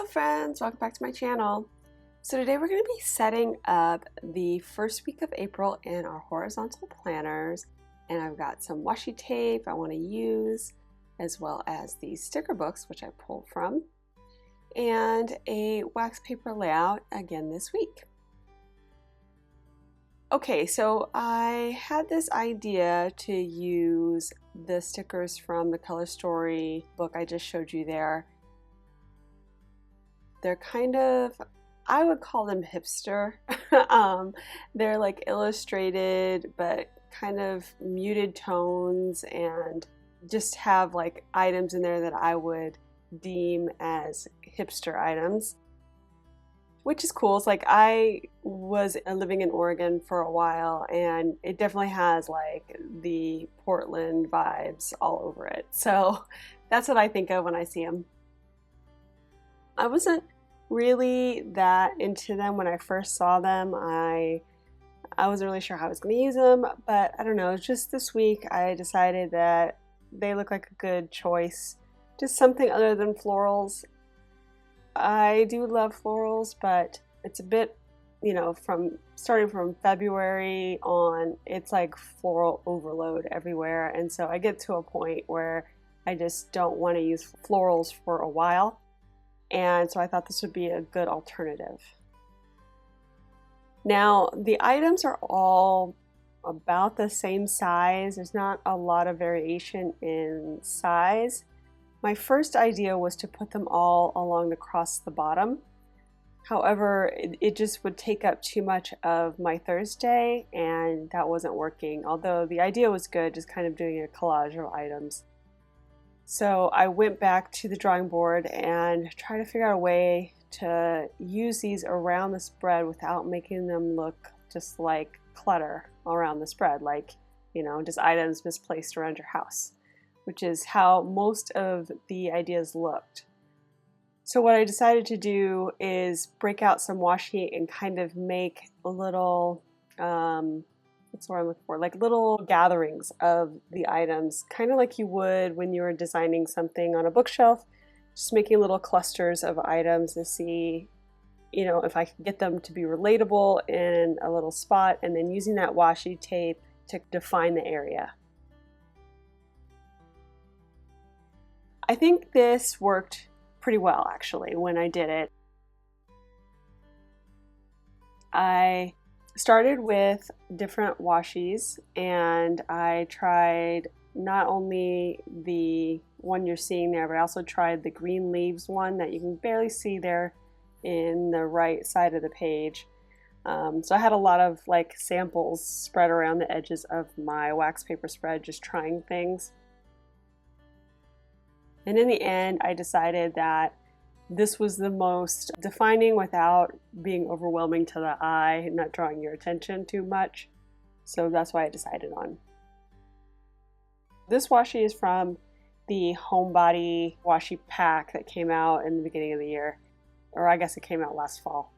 friends, welcome back to my channel. So today we're going to be setting up the first week of April in our horizontal planners, and I've got some washi tape I want to use, as well as these sticker books which I pulled from, and a wax paper layout again this week. Okay, so I had this idea to use the stickers from the Color Story book I just showed you there. They're kind of, I would call them hipster. They're like illustrated, but kind of muted tones, and just have like items in there that I would deem as hipster items, which is cool. It's like I was living in Oregon for a while, and it definitely has like the Portland vibes all over it. So that's what I think of when I see them. I wasn't really that into them when I first saw them. I wasn't really sure how I was going to use them, but I don't know, just this week I decided that they look like a good choice. Just something other than florals. I do love florals, but it's a bit, you know, starting from February on, it's like floral overload everywhere, and so I get to a point where I just don't want to use florals for a while. And so I thought this would be a good alternative. Now, the items are all about the same size. There's not a lot of variation in size. My first idea was to put them all along across the bottom. However, it just would take up too much of my Thursday, and that wasn't working. Although the idea was good, just kind of doing a collage of items. So I went back to the drawing board and tried to figure out a way to use these around the spread without making them look just like clutter around the spread, like, you know, just items misplaced around your house, which is how most of the ideas looked. So what I decided to do is break out some washi and kind of make a little that's what I'm looking for, like little gatherings of the items, kind of like you would when you were designing something on a bookshelf, just making little clusters of items to see, you know, if I could get them to be relatable in a little spot, and then using that washi tape to define the area. I think this worked pretty well actually when I did it. I started with different washis, and I tried not only the one you're seeing there, but I also tried the green leaves one that you can barely see there in the right side of the page. So I had a lot of like samples spread around the edges of my wax paper spread, just trying things. And in the end, I decided that this was the most defining without being overwhelming to the eye, not drawing your attention too much. So that's why I decided on. This washi is from the Homebody washi pack that came out in the beginning of the year, or I guess it came out last fall.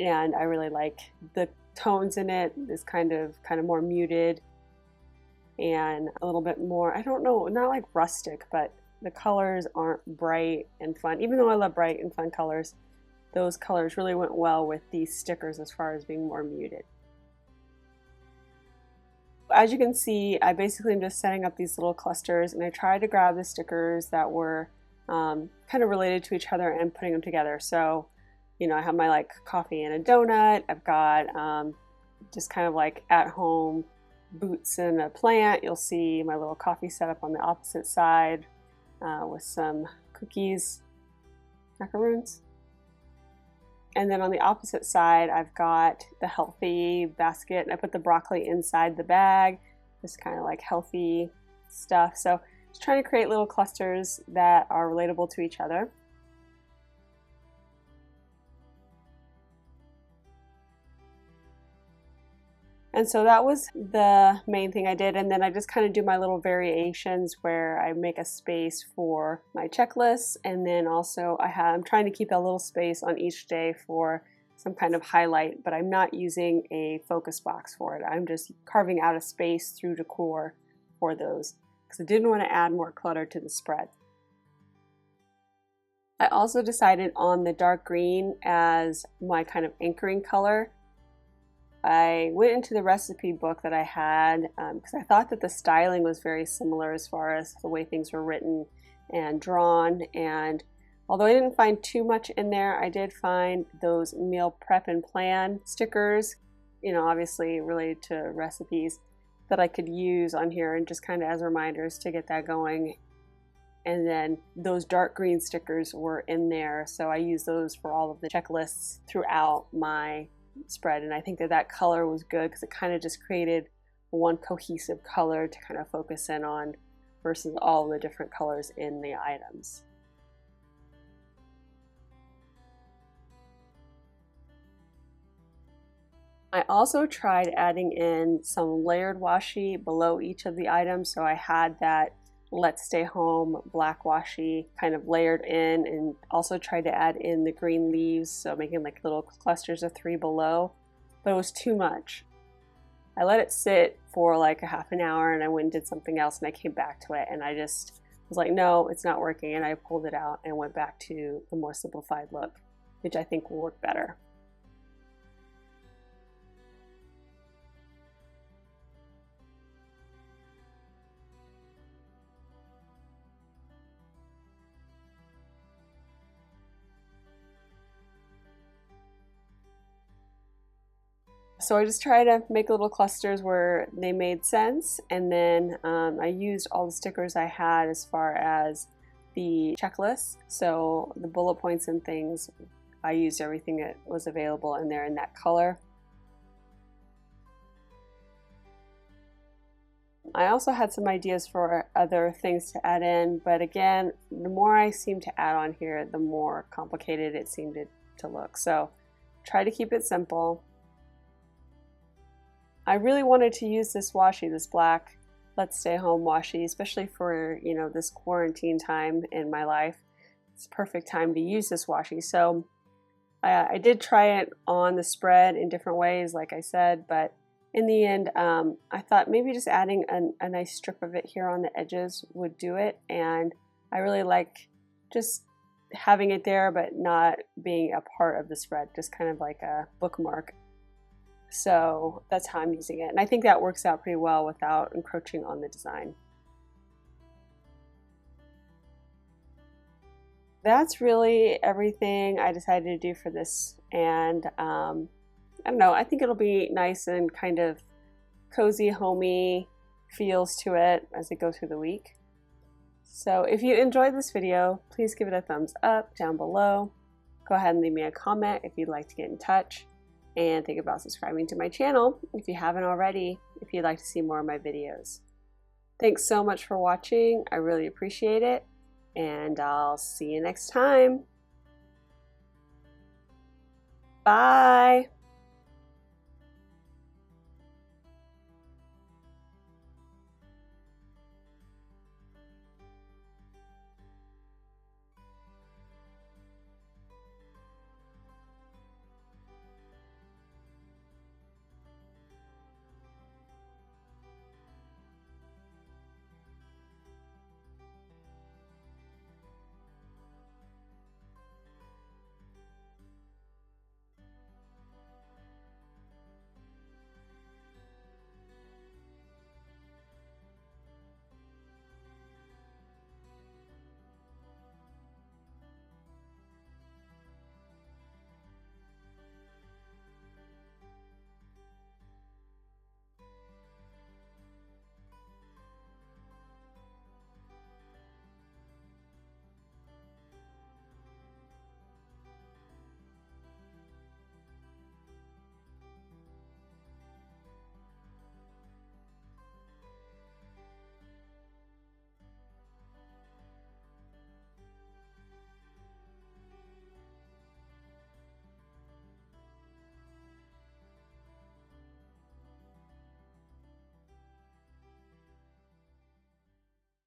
And I really like the tones in it. It's kind of more muted and a little bit more, I don't know, not like rustic, but the colors aren't bright and fun. Even though I love bright and fun colors, those colors really went well with these stickers as far as being more muted. As you can see, I basically am just setting up these little clusters, and I tried to grab the stickers that were kind of related to each other and putting them together. So, you know, I have my like coffee and a donut. I've got just kind of like at home boots and a plant. You'll see my little coffee setup on the opposite side. With some cookies, macaroons. And then on the opposite side, I've got the healthy basket, and I put the broccoli inside the bag, just kind of like healthy stuff. So just trying to create little clusters that are relatable to each other. And so that was the main thing I did, and then I just kind of do my little variations where I make a space for my checklists, and then also I'm trying to keep a little space on each day for some kind of highlight, but I'm not using a focus box for it. I'm just carving out a space through decor for those, because I didn't want to add more clutter to the spread. I also decided on the dark green as my kind of anchoring color. I went into the recipe book that I had because I thought that the styling was very similar as far as the way things were written and drawn. And although I didn't find too much in there, I did find those meal prep and plan stickers, you know, obviously related to recipes, that I could use on here and just kind of as reminders to get that going. And then those dark green stickers were in there, so I used those for all of the checklists throughout my spread. And I think that that color was good because it kind of just created one cohesive color to kind of focus in on versus all the different colors in the items. I also tried adding in some layered washi below each of the items, so I had that Let's Stay Home black washi kind of layered in, and also tried to add in the green leaves, so making like little clusters of 3 below, but it was too much. I let it sit for like a half an hour and I went and did something else and I came back to it and I just was like, no, it's not working, and I pulled it out and went back to the more simplified look, which I think will work better. So I just try to make little clusters where they made sense, and then I used all the stickers I had as far as the checklists. So the bullet points and things, I used everything that was available in there in that color. I also had some ideas for other things to add in, but again, the more I seem to add on here, the more complicated it seemed to look. So try to keep it simple. I really wanted to use this washi, this black Let's Stay Home washi, especially for, you know, this quarantine time in my life. It's a perfect time to use this washi. So I did try it on the spread in different ways, like I said, but in the end, I thought maybe just adding a nice strip of it here on the edges would do it. And I really like just having it there, but not being a part of the spread, just kind of like a bookmark. So that's how I'm using it. And I think that works out pretty well without encroaching on the design. That's really everything I decided to do for this. And I don't know, I think it'll be nice and kind of cozy, homey feels to it as it goes through the week. So if you enjoyed this video, please give it a thumbs up down below. Go ahead and leave me a comment if you'd like to get in touch. And think about subscribing to my channel if you haven't already, if you'd like to see more of my videos. Thanks so much for watching. I really appreciate it, and I'll see you next time. Bye!